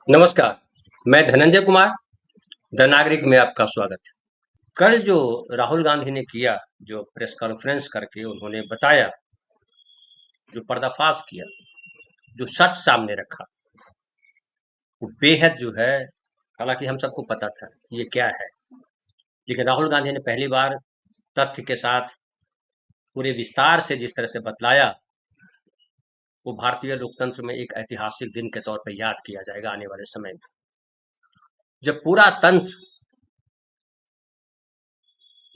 नमस्कार, मैं धनंजय कुमार, द नागरिक में आपका स्वागत है। कल जो राहुल गांधी ने किया, जो प्रेस कॉन्फ्रेंस करके उन्होंने बताया, जो पर्दाफाश किया, जो सच सामने रखा, वो बेहद जो है, हालांकि हम सबको पता था ये क्या है, लेकिन राहुल गांधी ने पहली बार तथ्य के साथ पूरे विस्तार से जिस तरह से बतलाया, वो भारतीय लोकतंत्र में एक ऐतिहासिक दिन के तौर पर याद किया जाएगा आने वाले समय में। जब पूरा तंत्र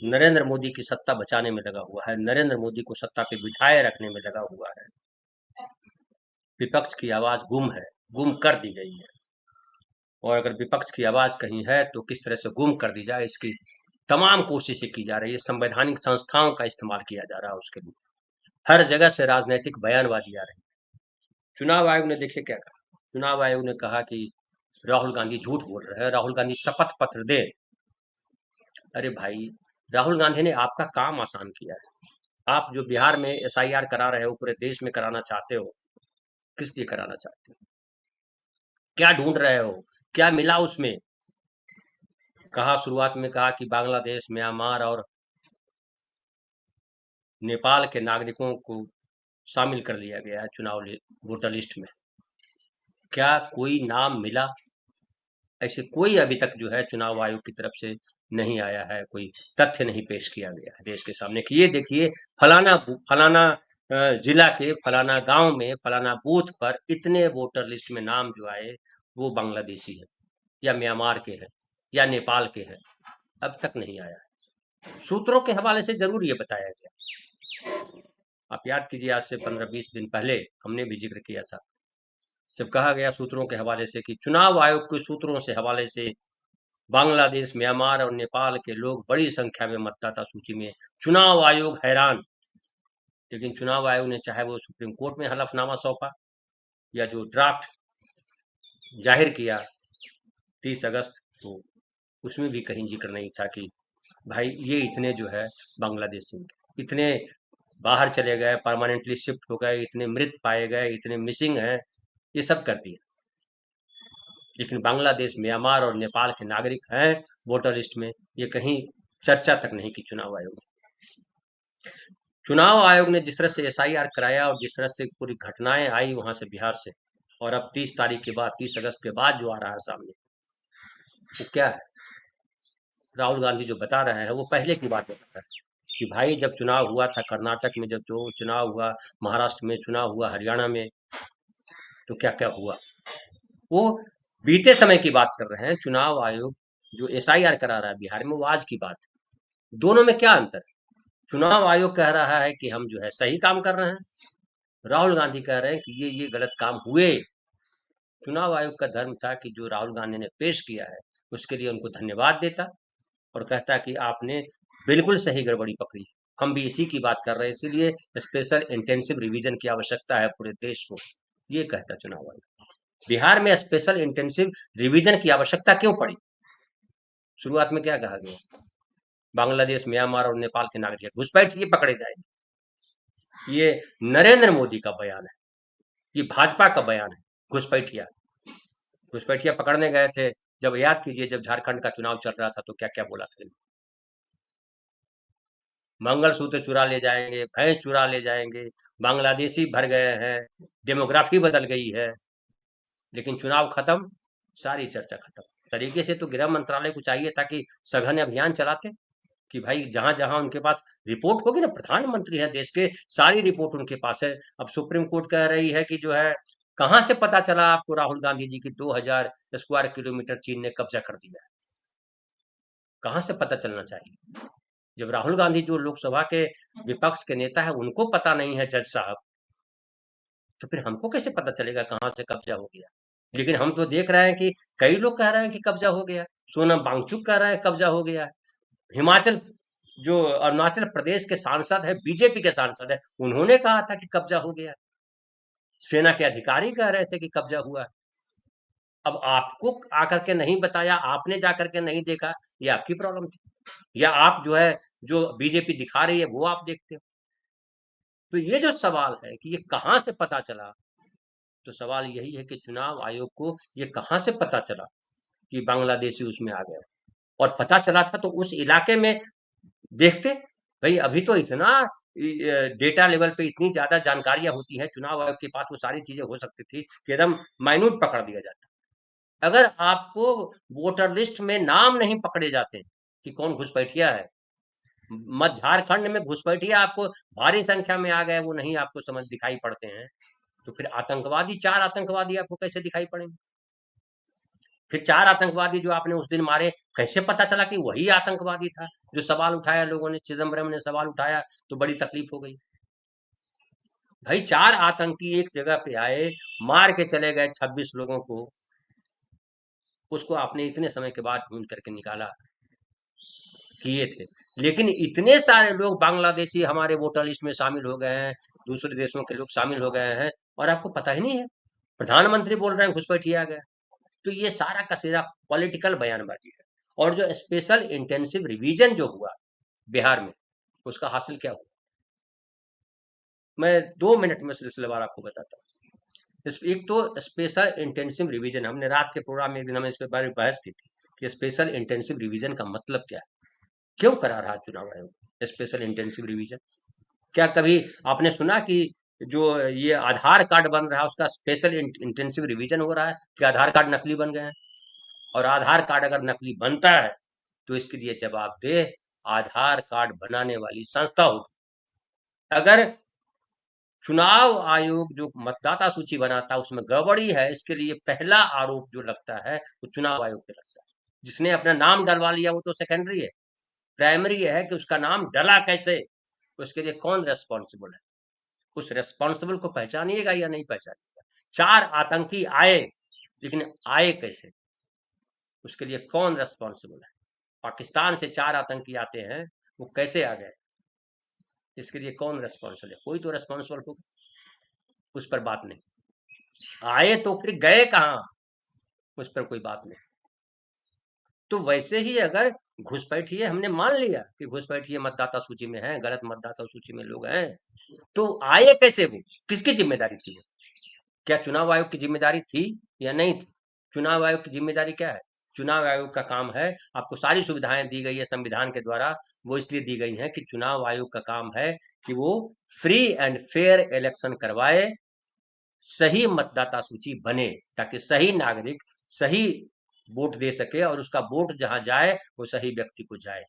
नरेंद्र मोदी की सत्ता बचाने में लगा हुआ है, नरेंद्र मोदी को सत्ता पे बिठाए रखने में लगा हुआ है, विपक्ष की आवाज गुम है, गुम कर दी गई है। और अगर विपक्ष की आवाज कहीं है तो किस तरह से गुम कर दी जाए, इसकी तमाम कोशिशें की जा रही है। संवैधानिक संस्थाओं का इस्तेमाल किया जा रहा है उसके लिए। हर जगह से राजनीतिक बयानबाजी आ रही है। चुनाव आयोग ने देखिए क्या कहा। चुनाव आयोग ने कहा कि राहुल गांधी झूठ बोल रहे हैं, राहुल गांधी शपथ पत्र दे। अरे भाई, राहुल गांधी ने आपका काम आसान किया है। आप जो बिहार में एसआईआर करा रहे हो, पूरे देश में कराना चाहते हो, किस लिए कराना चाहते हो? क्या ढूंढ रहे हो? क्या मिला उसमें? कहा, शुरुआत में कहा कि बांग्लादेश, म्यांमार और नेपाल के नागरिकों को शामिल कर लिया गया है चुनाव वोटर लिस्ट में। क्या कोई नाम मिला? ऐसे कोई अभी तक जो है चुनाव आयोग की तरफ से नहीं आया है, कोई तथ्य नहीं पेश किया गया है देश के सामने कि ये देखिए, फलाना फलाना जिला के फलाना गांव में फलाना बूथ पर इतने वोटर लिस्ट में नाम जो आए वो बांग्लादेशी है या म्यांमार के हैं या नेपाल के हैं। अब तक नहीं आया है। सूत्रों के हवाले से जरूर ये बताया गया। आप याद कीजिए, आज से 15-20 दिन पहले हमने भी जिक्र किया था, जब कहा गया सूत्रों के हवाले से कि चुनाव आयोग के सूत्रों से हवाले से बांग्लादेश, म्यांमार और नेपाल के लोग बड़ी संख्या में मतदाता सूची में। चुनाव आयोग हैरान। लेकिन चुनाव आयोग ने चाहे वो सुप्रीम कोर्ट में हलफनामा सौंपा या जो ड्राफ्ट जाहिर किया 30 अगस्त को, उसमें भी कहीं जिक्र नहीं था कि भाई ये इतने जो है बांग्लादेशी, इतने बाहर चले गए, परमानेंटली शिफ्ट हो गए, इतने मृत पाए गए, इतने मिसिंग हैं, ये सब कर दिया। लेकिन बांग्लादेश, म्यांमार और नेपाल के नागरिक हैं वोटर लिस्ट में, ये कहीं चर्चा तक नहीं की चुनाव आयोग ने। चुनाव आयोग ने जिस तरह से एसआईआर कराया और जिस तरह से पूरी घटनाएं आई वहां से बिहार से, और अब 30 तारीख के बाद, 30 अगस्त के बाद जो आ रहा है सामने, वो क्या है? राहुल गांधी जो बता रहे हैं वो पहले की बात बता रहे हैं कि भाई जब चुनाव हुआ था कर्नाटक में, जब जो चुनाव हुआ महाराष्ट्र में, चुनाव हुआ हरियाणा में, तो क्या क्या हुआ, वो बीते समय की बात कर रहे हैं। चुनाव आयोग जो एसआईआर करा रहा है बिहार में, वो आज की बात है। दोनों में क्या अंतर है? चुनाव आयोग कह रहा है कि हम जो है सही काम कर रहे हैं, राहुल गांधी कह रहे हैं कि ये गलत काम हुए। चुनाव आयोग का धर्म था कि जो राहुल गांधी ने पेश किया है उसके लिए उनको धन्यवाद देता और कहता कि आपने बिल्कुल सही गड़बड़ी पकड़ी। हम भी इसी की बात कर रहे हैं, इसीलिए स्पेशल इंटेंसिव रिवीजन की आवश्यकता है पूरे देश को, ये कहता चुनाव आयोग। बिहार में स्पेशल इंटेंसिव रिवीजन की आवश्यकता क्यों पड़ी? शुरुआत में क्या कहा गया? बांग्लादेश, म्यांमार और नेपाल के नागरिक घुसपैठ ये पकड़े जाएंगे। ये नरेंद्र मोदी का बयान है, ये भाजपा का बयान है। घुसपैठिया घुसपैठिया पकड़ने गए थे। जब याद कीजिए, जब झारखंड का चुनाव चल रहा था तो क्या क्या बोला था? मंगलसूत्र चुरा ले जाएंगे, भैंस चुरा ले जाएंगे, बांग्लादेशी भर गए हैं, डेमोग्राफी बदल गई है। लेकिन चुनाव खत्म, सारी चर्चा खत्म। तरीके से तो गृह मंत्रालय को चाहिए था कि सघन अभियान चलाते कि भाई जहां जहां उनके पास रिपोर्ट होगी ना, प्रधानमंत्री है देश के, सारी रिपोर्ट उनके पास है। अब सुप्रीम कोर्ट कह रही है कि जो है, कहां से पता चला आपको राहुल गांधी जी की 2000 स्क्वायर किलोमीटर चीन ने कब्जा कर दिया है? कहां से पता चलना चाहिए? जब राहुल गांधी जो लोकसभा के विपक्ष के नेता है उनको पता नहीं है, जज साहब, तो फिर हमको कैसे पता चलेगा कहां से कब्जा हो गया? लेकिन हम तो देख रहे हैं कि कई लोग कह रहे हैं कि कब्जा हो गया। सोनम वांगचुक कह रहे हैं कब्जा हो गया। हिमाचल, जो अरुणाचल प्रदेश के सांसद है, बीजेपी के सांसद है, उन्होंने कहा था कि कब्जा हो गया। सेना के अधिकारी कह रहे थे कि कब्जा हुआ। अब आपको आकर के नहीं बताया, आपने जाकर के नहीं देखा, ये आपकी प्रॉब्लम थी, या आप जो है, जो बीजेपी दिखा रही है वो आप देखते हो। तो ये जो सवाल है कि ये कहां से पता चला, तो सवाल यही है कि चुनाव आयोग को ये कहाँ से पता चला कि बांग्लादेशी उसमें आ गया, और पता चला था तो उस इलाके में देखते। भाई अभी तो इतना डेटा लेवल पे इतनी ज्यादा जानकारियां होती है चुनाव आयोग के पास, वो सारी चीजें हो सकती थी कि एकदम माइन्यूट पकड़ दिया जाता। अगर आपको वोटर लिस्ट में नाम नहीं पकड़े जाते कि कौन घुसपैठिया है, मध्य झारखंड में घुसपैठिया आपको भारी संख्या में आ गए, वो नहीं आपको समझ दिखाई पड़ते हैं, तो फिर आतंकवादी, 4 आतंकवादी आपको कैसे दिखाई पड़ेंगे? फिर 4 आतंकवादी जो आपने उस दिन मारे, कैसे पता चला कि वही आतंकवादी था? जो सवाल उठाया लोगों ने, चिदम्बरम ने सवाल उठाया तो बड़ी तकलीफ हो गई। भाई 4 आतंकी एक जगह पे आए, मार के चले गए 26 लोगों को, उसको आपने इतने समय के बाद ढूंढ करके निकाला, किए थे। लेकिन इतने सारे लोग बांग्लादेशी हमारे वोटर लिस्ट में शामिल हो गए हैं, दूसरे देशों के लोग शामिल हो गए हैं, और आपको पता ही नहीं है। प्रधानमंत्री बोल रहे हैं घुसपैठिया गया। तो ये सारा का सारा पॉलिटिकल बयानबाजी है। और जो स्पेशल इंटेंसिव रिवीजन जो हुआ बिहार में, उसका हासिल क्या हुआ, मैं 2 मिनट में सिलसिलेवार आपको बताता हूँ। एक तो स्पेशल इंटेंसिव रिवीजन, हमने रात के प्रोग्राम में एक दिन हमने इस पे बारे में बहस की थी कि स्पेशल इंटेंसिव रिवीजन का मतलब क्या है, क्यों करा रहा चुनाव आयोग स्पेशल इंटेंसिव रिवीजन? क्या कभी आपने सुना कि जो ये आधार कार्ड बन रहा है उसका स्पेशल इंटेंसिव रिवीजन हो रहा है कि आधार कार्ड नकली बन गए हैं? और आधार कार्ड अगर नकली बनता है तो इसके लिए जवाबदेह आधार कार्ड बनाने वाली संस्था होगी। अगर चुनाव आयोग जो मतदाता सूची बनाता है उसमें गड़बड़ी है, इसके लिए पहला आरोप जो लगता है वो चुनाव आयोग पे लगता है। जिसने अपना नाम डलवा लिया वो तो सेकेंडरी है, प्राइमरी है कि उसका नाम डला कैसे, उसके लिए कौन रेस्पॉन्सिबल है, उस रेस्पॉन्सिबल को पहचानिएगा या नहीं पहचानिएगा। 4 आतंकी आए, लेकिन आए कैसे, उसके लिए कौन रेस्पॉन्सिबल है? पाकिस्तान से 4 आतंकी आते हैं, वो कैसे आ गए, इसके लिए कौन रेस्पॉन्सिबल है? कोई तो रेस्पॉन्सिबल होगा, उस पर बात नहीं। आए तो फिर गए कहाँ, उस पर कोई बात नहीं। तो वैसे ही अगर घुसपैठिए हमने मान लिया कि घुसपैठिए मतदाता सूची में है, गलत मतदाता सूची में लोग हैं, तो आए कैसे वो, किसकी जिम्मेदारी थी वो? क्या चुनाव आयोग की जिम्मेदारी थी या नहीं थी? चुनाव आयोग की जिम्मेदारी क्या है? चुनाव आयोग का काम है, आपको सारी सुविधाएं दी गई है संविधान के द्वारा, वो इसलिए दी गई है कि चुनाव आयोग का काम है कि वो फ्री एंड फेयर इलेक्शन करवाए, सही मतदाता सूची बने, ताकि सही नागरिक सही वोट दे सके और उसका वोट जहां जाए वो सही व्यक्ति को जाए।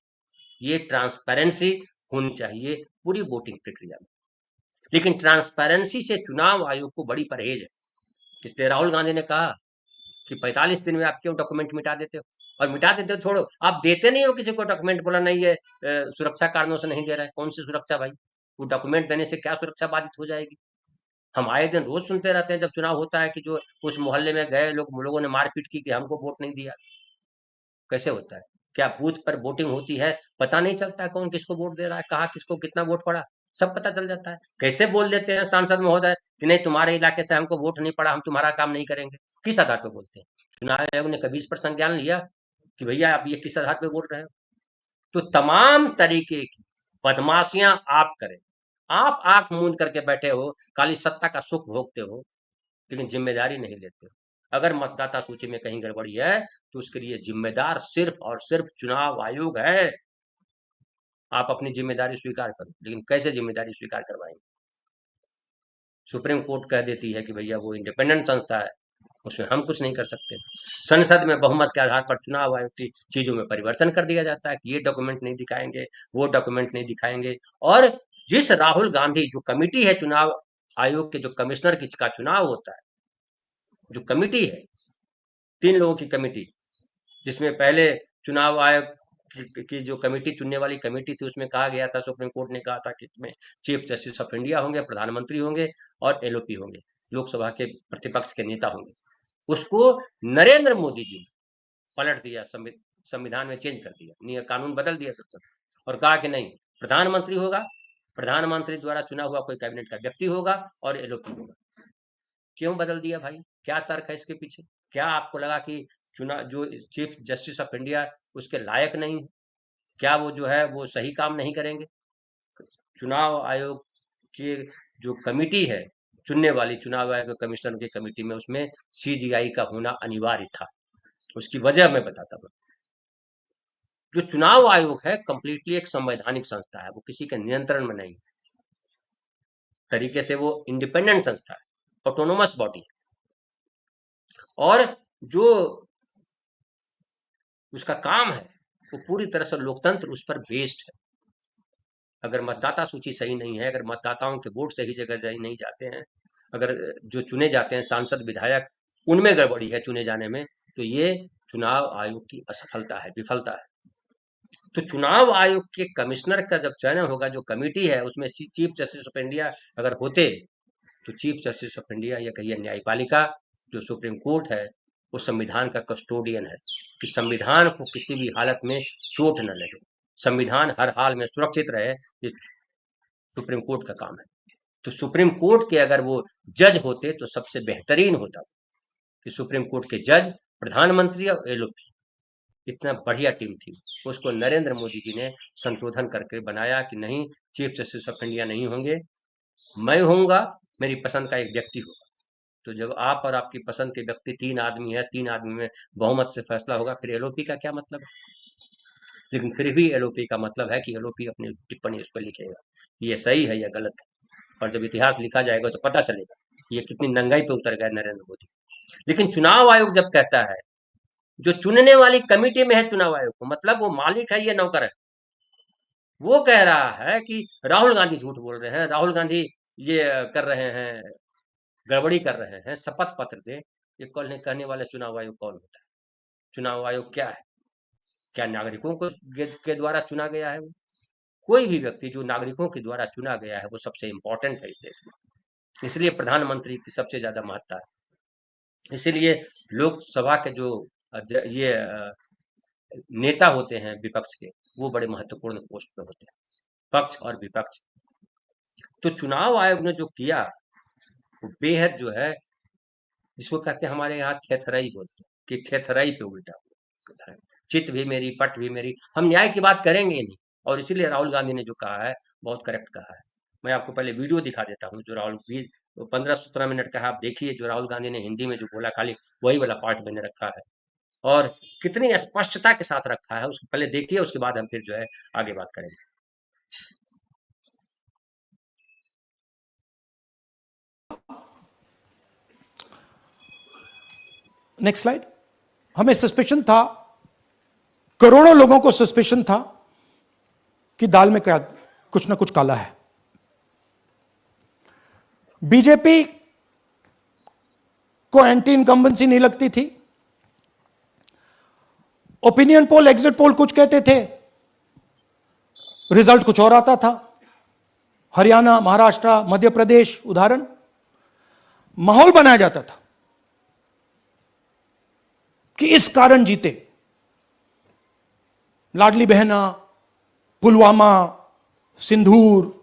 ये ट्रांसपेरेंसी होनी चाहिए पूरी वोटिंग प्रक्रिया में। लेकिन ट्रांसपेरेंसी से चुनाव आयोग को बड़ी परहेज है। इसलिए राहुल गांधी ने कहा कि 45 दिन में आप क्यों डॉक्यूमेंट मिटा देते हो? और मिटा देते हो छोड़ो, आप देते नहीं हो किसी को डॉक्यूमेंट, बोला नहीं है सुरक्षा कारणों से नहीं दे रहा है। कौन सी सुरक्षा भाई? वो डॉक्यूमेंट देने से क्या सुरक्षा बाधित हो जाएगी? हम आए दिन रोज सुनते रहते हैं जब चुनाव होता है कि जो उस मोहल्ले में गए लोगों ने मारपीट की कि हमको वोट नहीं दिया। कैसे होता है? क्या बूथ पर वोटिंग होती है, पता नहीं चलता है कौन किसको वोट दे रहा है, कहाँ किसको कितना वोट पड़ा, सब पता चल जाता है। कैसे बोल देते हैं सांसद महोदय कि नहीं तुम्हारे इलाके से हमको वोट नहीं पड़ा, हम तुम्हारा काम नहीं करेंगे? किस आधार पर बोलते हैं? चुनाव आयोग ने कभी इस पर संज्ञान लिया कि भैया आप ये किस आधार पे बोल रहे हो? तो तमाम तरीके की बदमाशियां आप करें, आप आंख मूंद करके बैठे हो, खाली सत्ता का सुख भोगते हो, लेकिन जिम्मेदारी नहीं लेते हो। अगर मतदाता सूची में कहीं गड़बड़ी है तो उसके लिए जिम्मेदार सिर्फ और सिर्फ चुनाव आयोग है। आप अपनी जिम्मेदारी स्वीकार करो, लेकिन कैसे जिम्मेदारी स्वीकार करवाएंगे? सुप्रीम कोर्ट कह देती है कि भैया वो इंडिपेंडेंट संस्था है, उसमें हम कुछ नहीं कर सकते। संसद में बहुमत के आधार पर चुनाव आयोग की चीजों में परिवर्तन कर दिया जाता है कि ये डॉक्यूमेंट नहीं दिखाएंगे, वो डॉक्यूमेंट नहीं दिखाएंगे। और जिस राहुल गांधी, जो कमिटी है चुनाव आयोग के, जो कमिश्नर की का चुनाव होता है, जो कमिटी है 3 लोगों की कमिटी, जिसमें पहले चुनाव आयोग की जो कमेटी, चुनने वाली कमेटी थी, उसमें कहा गया था, सुप्रीम कोर्ट ने कहा था कि इसमें चीफ जस्टिस ऑफ इंडिया होंगे, प्रधानमंत्री होंगे और एलओपी होंगे, लोकसभा के प्रतिपक्ष के नेता होंगे। उसको नरेंद्र मोदी जी ने पलट दिया, संविधान में चेंज कर दिया, कानून बदल दिया सब, और कहा कि नहीं, प्रधानमंत्री होगा, प्रधानमंत्री द्वारा चुना हुआ कोई कैबिनेट का व्यक्ति होगा और एलओपी होगा। क्यों बदल दिया भाई? क्या तर्क है इसके पीछे? क्या आपको लगा कि चुना जो चीफ जस्टिस ऑफ इंडिया उसके लायक नहीं है? क्या वो जो है वो सही काम नहीं करेंगे? चुनाव आयोग की जो कमिटी है, चुनने वाली चुनाव आयोग के कमिश्नर की कमेटी में उसमें सीजीआई का होना अनिवार्य था। उसकी वजह मैं बताता हूँ। जो चुनाव आयोग है कंप्लीटली एक संवैधानिक संस्था है, वो किसी के नियंत्रण में नहीं तरीके से, वो इंडिपेंडेंट संस्था है, ऑटोनोमस बॉडी है। और जो उसका काम है वो पूरी तरह से लोकतंत्र उस पर बेस्ड है। अगर मतदाता सूची सही नहीं है, अगर मतदाताओं के वोट सही जगह सही नहीं जाते हैं, अगर जो चुने जाते हैं सांसद विधायक उनमें गड़बड़ी है चुने जाने में, तो ये चुनाव आयोग की असफलता है, विफलता है। तो चुनाव आयोग के कमिश्नर का जब चयन होगा, जो कमेटी है उसमें चीफ जस्टिस ऑफ इंडिया अगर होते, तो चीफ जस्टिस ऑफ इंडिया या कहिए न्यायपालिका जो सुप्रीम कोर्ट है, वो संविधान का कस्टोडियन है कि संविधान को किसी भी हालत में चोट न लगे, संविधान हर हाल में सुरक्षित रहे, ये सुप्रीम कोर्ट का काम है। तो सुप्रीम कोर्ट के अगर वो जज होते तो सबसे बेहतरीन होता कि सुप्रीम कोर्ट के जज, प्रधानमंत्री और एलओपी, इतना बढ़िया टीम थी। उसको नरेंद्र मोदी जी ने संशोधन करके बनाया कि नहीं, चीफ जस्टिस ऑफ इंडिया नहीं होंगे, मैं होऊंगा, मेरी पसंद का एक व्यक्ति होगा। तो जब आप और आपकी पसंद के व्यक्ति 3 आदमी है, 3 आदमी में बहुमत से फैसला होगा, फिर एलओपी का क्या मतलब है? लेकिन फिर भी एलओपी का मतलब है कि एलओपी अपनी टिप्पणी उस पर लिखेगा, ये सही है या गलत है। और जब इतिहास लिखा जाएगा तो पता चलेगा ये कितनी नंगाई पे उतर गए नरेंद्र मोदी। लेकिन चुनाव आयोग जब कहता है, जो चुनने वाली कमेटी में है चुनाव आयोग को, मतलब वो मालिक है, ये नौकर है, वो कह रहा है कि राहुल गांधी झूठ बोल रहे हैं, राहुल गांधी ये कर रहे हैं, गड़बड़ी कर रहे हैं, शपथ पत्र दे। ये कहने वाला चुनाव आयोग कौन होता है? चुनाव आयोग क्या है? क्या नागरिकों को के द्वारा चुना गया है? वो कोई भी व्यक्ति जो नागरिकों के द्वारा चुना गया है वो सबसे इंपॉर्टेंट है इस देश में, इसलिए प्रधानमंत्री की सबसे ज्यादा महत्ता है। इसीलिए लोकसभा के जो ये नेता होते हैं विपक्ष के, वो बड़े महत्वपूर्ण पोस्ट पे होते हैं, पक्ष और विपक्ष। तो चुनाव आयोग ने जो किया वो बेहद जो है, जिसको कहते हैं हमारे यहाँ थेथराई बोलते हैं कि थेथराई पे उल्टा है। चित भी मेरी, पट भी मेरी, हम न्याय की बात करेंगे नहीं। और इसीलिए राहुल गांधी ने जो कहा है बहुत करेक्ट कहा है। मैं आपको पहले वीडियो दिखा देता हूँ जो राहुल 15-17 मिनट का है, आप देखिए जो राहुल गांधी ने हिंदी में जो बोला, खाली वही वाला पार्ट मैंने रखा है और कितनी स्पष्टता के साथ रखा है, उसको पहले देखिए, उसके बाद हम फिर जो है आगे बात करेंगे। Next slide. हमें सस्पेशन था, करोड़ों लोगों को सस्पेशन था कि दाल में क्या कुछ ना कुछ काला है। बीजेपी को एंटी इनकम्बेंसी नहीं लगती थी, ओपिनियन पोल, एग्जिट पोल कुछ कहते थे, रिजल्ट कुछ और आता था। हरियाणा, महाराष्ट्र, मध्य प्रदेश उदाहरण, माहौल बनाया जाता था कि इस कारण जीते। लाडली बहना, पुलवामा, सिंदूर,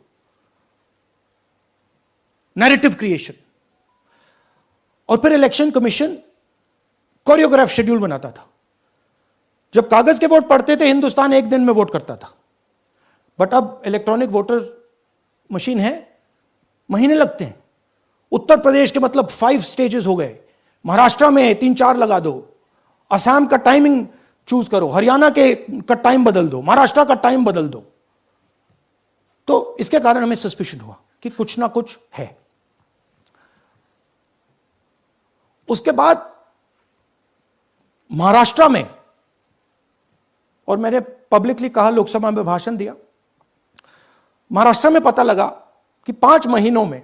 नैरेटिव क्रिएशन। और फिर इलेक्शन कमीशन कोरियोग्राफ शेड्यूल बनाता था। जब कागज के वोट पड़ते थे हिंदुस्तान एक दिन में वोट करता था, बट अब इलेक्ट्रॉनिक वोटर मशीन है, महीने लगते हैं। उत्तर प्रदेश के मतलब 5 स्टेजेस हो गए, महाराष्ट्र में 3-4 लगा दो, असम का टाइमिंग चूज करो, हरियाणा के का टाइम बदल दो, महाराष्ट्र का टाइम बदल दो। तो इसके कारण हमें सस्पिशन हुआ कि कुछ ना कुछ है। उसके बाद महाराष्ट्र में, और मैंने पब्लिकली कहा, लोकसभा में भाषण दिया, महाराष्ट्र में पता लगा कि 5 महीनों में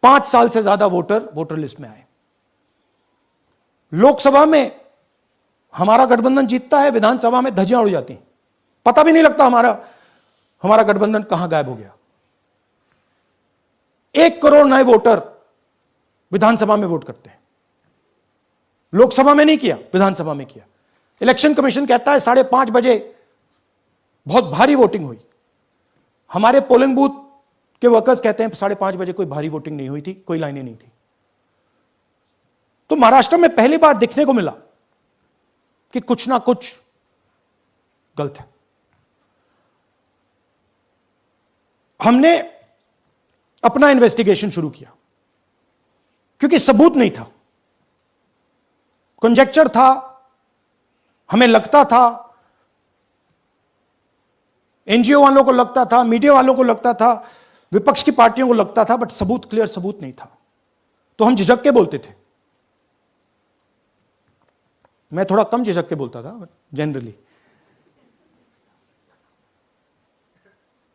5 साल से ज्यादा वोटर लिस्ट में आए। लोकसभा में हमारा गठबंधन जीतता है, विधानसभा में धज्जियां उड़ जाती हैं, पता भी नहीं लगता हमारा गठबंधन कहां गायब हो गया। 1 करोड़ नए वोटर विधानसभा में वोट करते हैं, लोकसभा में नहीं किया, विधानसभा में किया। इलेक्शन कमीशन कहता है 5:30 बजे बहुत भारी वोटिंग हुई। हमारे पोलिंग बूथ के वर्कर्स कहते हैं 5:30 बजे कोई भारी वोटिंग नहीं हुई थी, कोई लाइनें नहीं थी। तो महाराष्ट्र में पहली बार देखने को मिला कि कुछ ना कुछ गलत है। हमने अपना इन्वेस्टिगेशन शुरू किया, क्योंकि सबूत नहीं था, कंजेक्चर था, हमें लगता था, एनजीओ वालों को लगता था, मीडिया वालों को लगता था, विपक्ष की पार्टियों को लगता था, बट सबूत, क्लियर सबूत नहीं था। तो हम झिझक के बोलते थे। मैं थोड़ा कम झिझक के बोलता था, बट जनरली।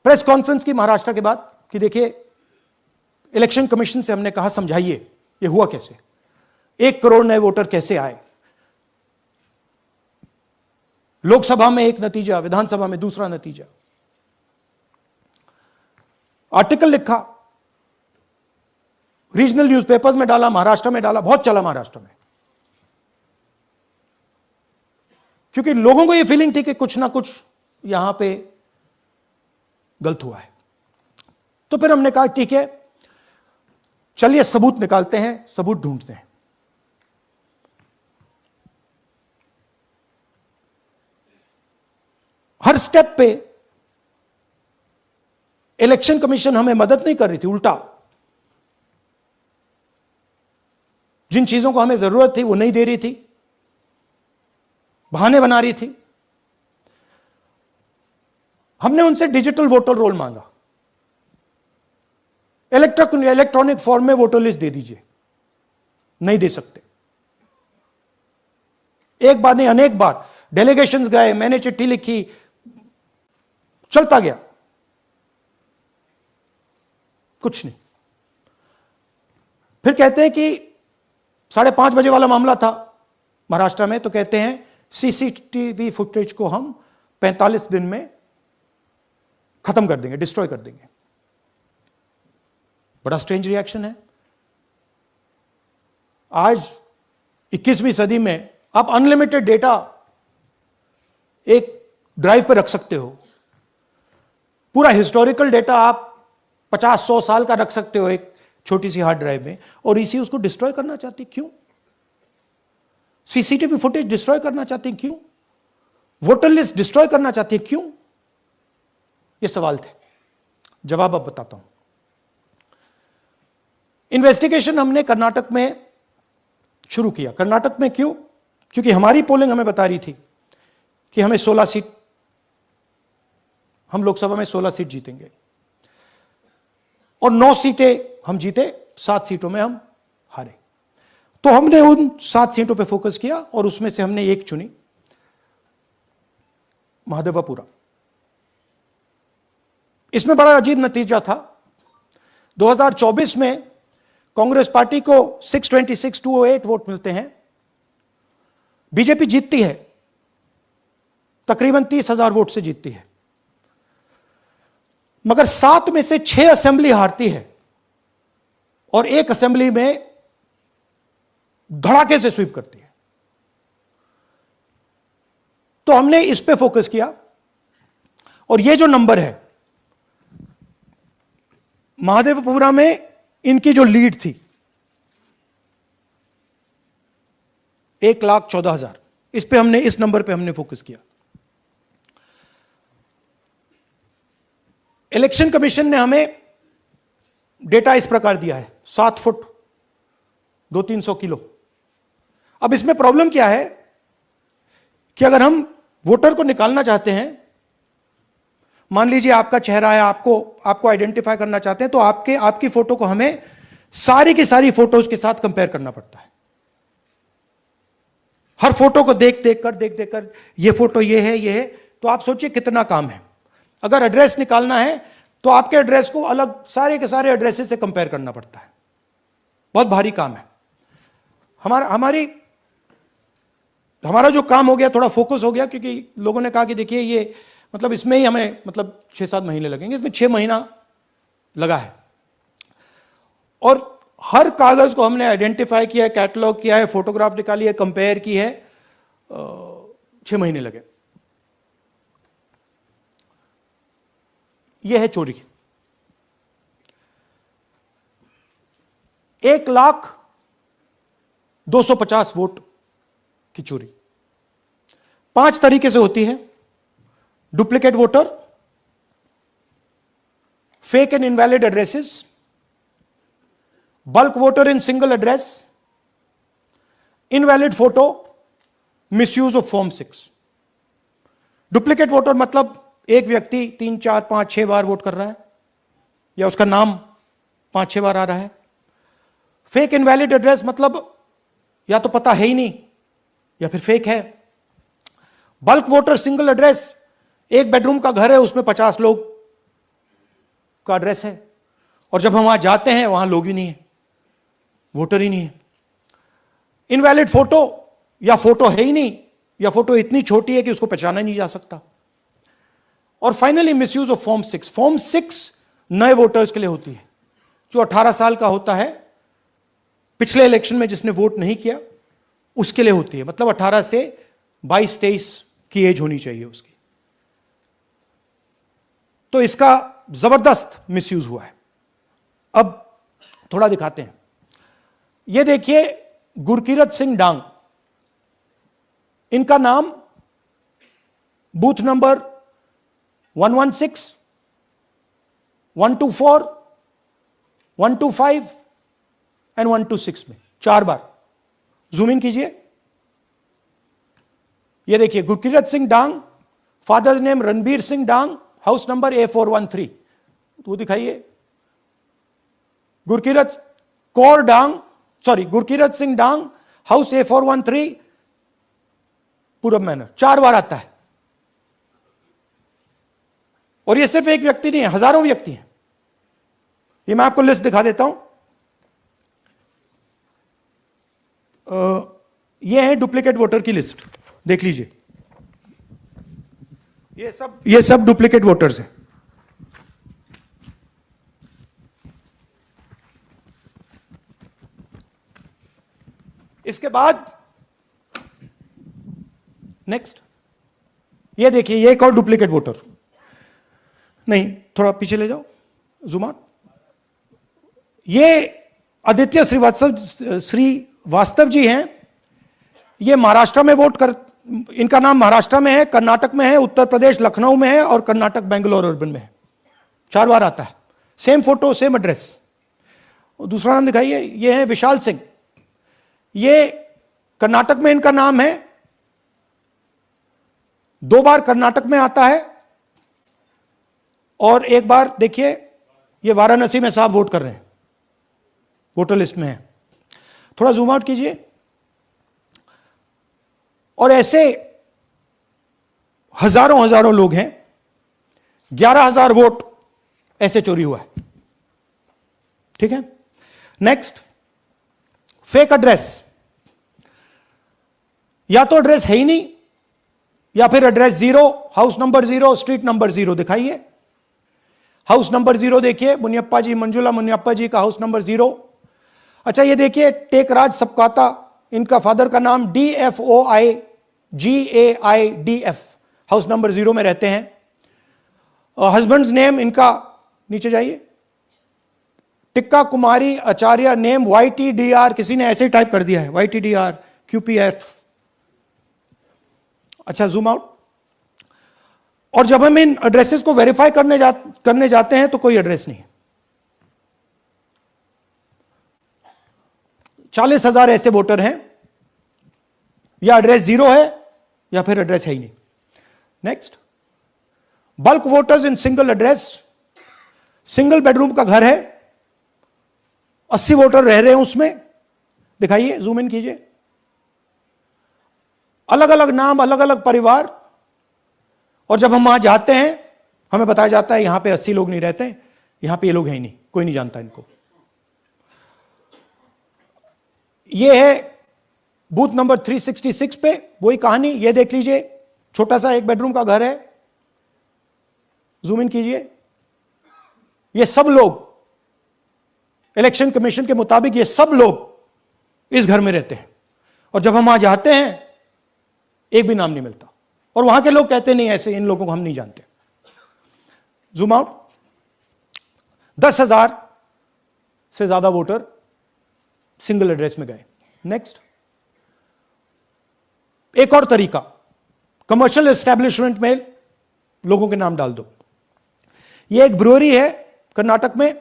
प्रेस कॉन्फ्रेंस की महाराष्ट्र के बाद कि देखिए, इलेक्शन कमीशन से हमने कहा समझाइए ये हुआ कैसे, 1 करोड़ नए वोटर कैसे आए, लोकसभा में एक नतीजा, विधानसभा में दूसरा नतीजा। आर्टिकल लिखा, रीजनल न्यूज़पेपर्स में डाला, महाराष्ट्र में डाला, बहुत चला महाराष्ट्र में, क्योंकि लोगों को यह फीलिंग थी कि कुछ ना कुछ यहां पे गलत हुआ है। तो फिर हमने कहा ठीक है, चलिए सबूत निकालते हैं, सबूत ढूंढते हैं। हर स्टेप पे इलेक्शन कमीशन हमें मदद नहीं कर रही थी, उल्टा जिन चीजों को हमें जरूरत थी वो नहीं दे रही थी, बहाने बना रही थी। हमने उनसे डिजिटल वोटर रोल मांगा, इलेक्ट्रॉनिक फॉर्म में वोटर लिस्ट दे दीजिए, नहीं दे सकते। एक बार नहीं, अनेक बार डेलीगेशंस गए, मैंने चिट्ठी लिखी, चलता गया, कुछ नहीं। फिर कहते हैं कि 5:30 बजे वाला मामला था महाराष्ट्र में, तो कहते हैं सीसीटीवी फुटेज को हम 45 दिन में खत्म कर देंगे, डिस्ट्रॉय कर देंगे। बड़ा स्ट्रेंज रिएक्शन है। आज 21वीं सदी में आप अनलिमिटेड डेटा एक ड्राइव पर रख सकते हो, पूरा हिस्टोरिकल डेटा आप 50-100 साल का रख सकते हो एक छोटी सी हार्ड ड्राइव में, और इसी उसको डिस्ट्रॉय करना चाहती, क्यों? सीसीटीवी फुटेज डिस्ट्रॉय करना चाहती, क्यों? वोटर लिस्ट डिस्ट्रॉय करना चाहती, क्यों? ये सवाल थे, जवाब अब बताता हूं। इन्वेस्टिगेशन हमने कर्नाटक में शुरू किया। कर्नाटक में क्यों? क्योंकि हमारी पोलिंग हमें बता रही थी कि हमें 16 सीट, हम लोकसभा में 16 सीट जीतेंगे, और 9 सीटें हम जीते, 7 सीटों में हम हारे। तो हमने उन 7 सीटों पे फोकस किया, और उसमें से हमने एक चुनी, महादेवपुरा। इसमें बड़ा अजीब नतीजा था। 2024 में कांग्रेस पार्टी को 626-208 वोट मिलते हैं, बीजेपी जीतती है, तकरीबन 30,000 वोट से जीतती है, मगर 7 में से 6 असेंबली हारती है, और 1 असेंबली में धड़ाके से स्वीप करती है। तो हमने इस पे फोकस किया, और ये जो नंबर है, महादेवपुरा में इनकी जो लीड थी 1,14,000, इस पे हमने, इस नंबर पे हमने फोकस किया। इलेक्शन कमीशन ने हमें डेटा इस प्रकार दिया है, 7 फुट 200-300 किलो। अब इसमें प्रॉब्लम क्या है कि अगर हम वोटर को निकालना चाहते हैं, मान लीजिए आपका चेहरा है, आपको आइडेंटिफाई करना चाहते हैं, तो आपकी फोटो को हमें सारी की सारी फोटोज के साथ कंपेयर करना पड़ता है। हर फोटो को देख कर ये फोटो ये है, तो आप सोचिए कितना काम है। अगर एड्रेस निकालना है तो आपके एड्रेस को अलग सारे के सारे एड्रेसेस से कंपेयर करना पड़ता है, बहुत भारी काम है। हमारा जो काम हो गया, थोड़ा फोकस हो गया, क्योंकि लोगों ने कहा कि देखिए ये मतलब इसमें ही हमें मतलब 6-7 महीने लगेंगे, इसमें 6 महीना लगा है, और हर कागज को हमने आइडेंटिफाई किया है, कैटलॉग किया है, फोटोग्राफ निकाली है, कंपेयर की है, 6 महीने लगे। यह है चोरी। 1,02,50 वोट की चोरी 5 तरीके से होती है: duplicate voter, fake and invalid addresses, bulk voter in single address, invalid photo, misuse of form 6। Duplicate voter मतलब एक व्यक्ति 3, 4, 5, 6 बार वोट कर रहा है या उसका नाम 5, 6 बार आ रहा है। फेक इनवैलिड एड्रेस मतलब या तो पता है ही नहीं या फिर फेक है। बल्क वोटर सिंगल एड्रेस, एक बेडरूम का घर है, उसमें 50 लोग का एड्रेस है और जब हम वहां जाते हैं वहां लोग ही नहीं है, वोटर ही नहीं है। इनवैलिड फोटो, या फोटो है ही नहीं या फोटो इतनी छोटी है कि उसको पहचाना नहीं जा सकता। और finally misuse of form 6। Form 6 नए वोटर्स के लिए होती है, जो 18 साल का होता है, पिछले इलेक्शन में जिसने वोट नहीं किया उसके लिए होती है। मतलब 18 से 22-23 की एज होनी चाहिए उसकी। तो इसका जबरदस्त मिसयूज हुआ है। अब थोड़ा दिखाते हैं। यह देखिए गुरकीरत सिंह डांग, इनका नाम बूथ नंबर 116, 124, 125 एंड 126 में 4 बार। जूम इन कीजिए। यह देखिए गुरकीरत सिंह डांग, फादर्स नेम रणबीर सिंह डांग, हाउस नंबर A413। तो दिखाइए गुरकीरत कौर डांग, सॉरी गुरकीरत सिंह डांग, हाउस A413, पूरब मैनर। 4 बार आता है। और यह सिर्फ एक व्यक्ति नहीं है, हजारों व्यक्ति हैं। ये मैं आपको लिस्ट दिखा देता हूं। ये है डुप्लीकेट वोटर की लिस्ट, देख लीजिए। ये सब डुप्लीकेट वोटर्स हैं। इसके बाद नेक्स्ट, ये देखिए, ये एक और डुप्लीकेट वोटर। नहीं, थोड़ा पीछे ले जाओ, जूम आउट। ये आदित्य श्रीवास्तव जी हैं। ये महाराष्ट्र में वोट कर, इनका नाम महाराष्ट्र में है, कर्नाटक में है, उत्तर प्रदेश लखनऊ में है और कर्नाटक बेंगलोर अर्बन में है। 4 बार आता है। Same photo, same address. दूसरा नाम दिखाइए। ये है विशाल सिंह। ये कर्नाटक में इनका नाम है, 2 बार कर्नाटक में आता है और 1 बार देखिए ये वाराणसी में साहब वोट कर रहे हैं, वोटर लिस्ट में है। थोड़ा जूम आउट कीजिए। और ऐसे हजारों लोग हैं। 11,000 वोट ऐसे चोरी हुआ है। ठीक है। Next, fake address. या तो एड्रेस है ही नहीं या फिर address 0, house number 0, street number 0। दिखाइए हाउस नंबर 0, देखिए मुनियप्पा जी, मंजुला मुनियप्पा जी का हाउस नंबर 0। अच्छा, ये देखिए टेकराज सबकाता, इनका फादर का नाम DFOIGAIDF, हाउस नंबर 0 में रहते हैं। हस्बैंड्स नेम इनका, नीचे जाइए, टिक्का कुमारी आचार्य, नेम YTDR, किसी ने ऐसे ही टाइप कर दिया है, YTDR QPF। अच्छा, जूम आउट। और जब हम इन एड्रेसेस को वेरीफाई करने जाते हैं तो कोई एड्रेस नहीं है। 40,000 ऐसे वोटर हैं, या एड्रेस 0 है या फिर एड्रेस है ही नहीं। Next, bulk voters in single address. Single bedroom का घर है, 80 वोटर रह रहे हैं उसमें। दिखाइए, जूम इन कीजिए। अलग अलग नाम, अलग अलग परिवार। और जब हम वहां जाते हैं हमें बताया जाता है यहां पे 80 लोग नहीं रहते, यहां पे ये लोग हैं ही नहीं, कोई नहीं जानता इनको। ये है बूथ नंबर 366 पे वही कहानी। ये देख लीजिए, छोटा सा एक बेडरूम का घर है। जूम इन कीजिए। ये सब लोग, इलेक्शन कमीशन के मुताबिक ये सब लोग इस घर में रहते हैं। और जब हम वहां जाते हैं एक भी नाम नहीं मिलता, और वहां के लोग कहते नहीं ऐसे, इन लोगों को हम नहीं जानते। Zoom out. 10,000 से ज्यादा वोटर सिंगल एड्रेस में गए। नेक्स्ट, एक और तरीका, कमर्शियल एस्टेब्लिशमेंट में लोगों के नाम डाल दो। ये एक ब्रूअरी है कर्नाटक में,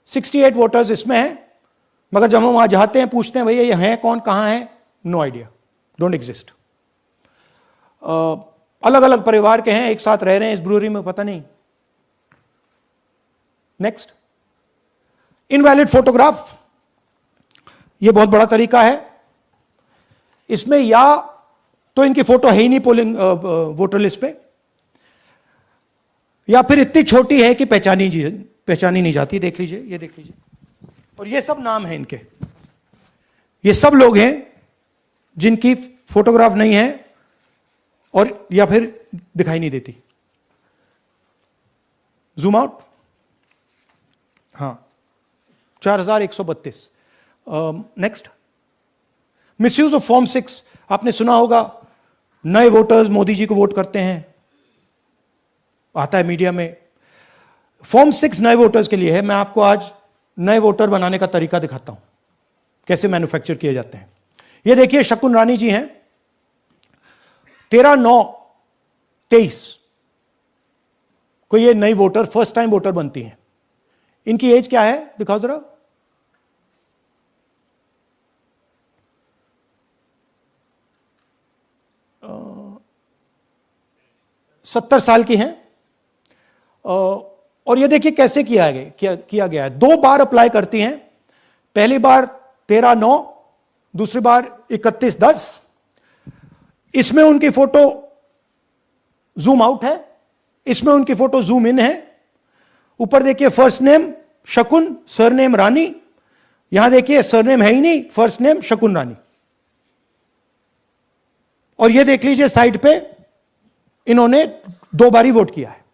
68 वोटर्स इसमें हैं। मगर जब हम वहां जाते हैं, पूछते हैं भैया ये हैं कौन, कहां है, नो आइडिया, डोंट एग्जिस्ट। अलग अलग परिवार के हैं, एक साथ रह रहे हैं इस ब्रूअरी में, पता नहीं। नेक्स्ट, इनवैलिड फोटोग्राफ, यह बहुत बड़ा तरीका है। इसमें या तो इनकी फोटो है ही नहीं पोलिंग वोटर लिस्ट पे, या फिर इतनी छोटी है कि पहचानी नहीं जाती। देख लीजिए, ये देख लीजिए, और ये सब नाम है इनके, ये सब लोग हैं जिनकी फोटोग्राफ नहीं है और या फिर दिखाई नहीं देती। जूम आउट, हां, 4132। नेक्स्ट, मिसयूज ऑफ फॉर्म 6, आपने सुना होगा, नए वोटर्स मोदी जी को वोट करते हैं, आता है मीडिया में। फॉर्म 6 नए वोटर्स के लिए है। मैं आपको आज नए वोटर बनाने का तरीका दिखाता हूं, कैसे मैन्युफैक्चर किए जाते हैं। ये देखिए, शकुन रानी जी हैं, 13/9/23 को ये नई वोटर, फर्स्ट टाइम वोटर बनती हैं। इनकी एज क्या है, दिखाओ जरा। 70 साल की हैं। और ये देखिए कैसे किया गया है। 2 बार अप्लाई करती हैं, पहली बार 13/9, दूसरी बार 31/10। इसमें उनकी फोटो जूम आउट है, इसमें उनकी फोटो जूम इन है। ऊपर देखिए फर्स्ट नेम शकुन, सरनेम रानी। यहां देखिए सरनेम है ही नहीं, फर्स्ट नेम शकुन रानी। और ये देख लीजिए साइड पे, इन्होंने 2 बार ही वोट किया है।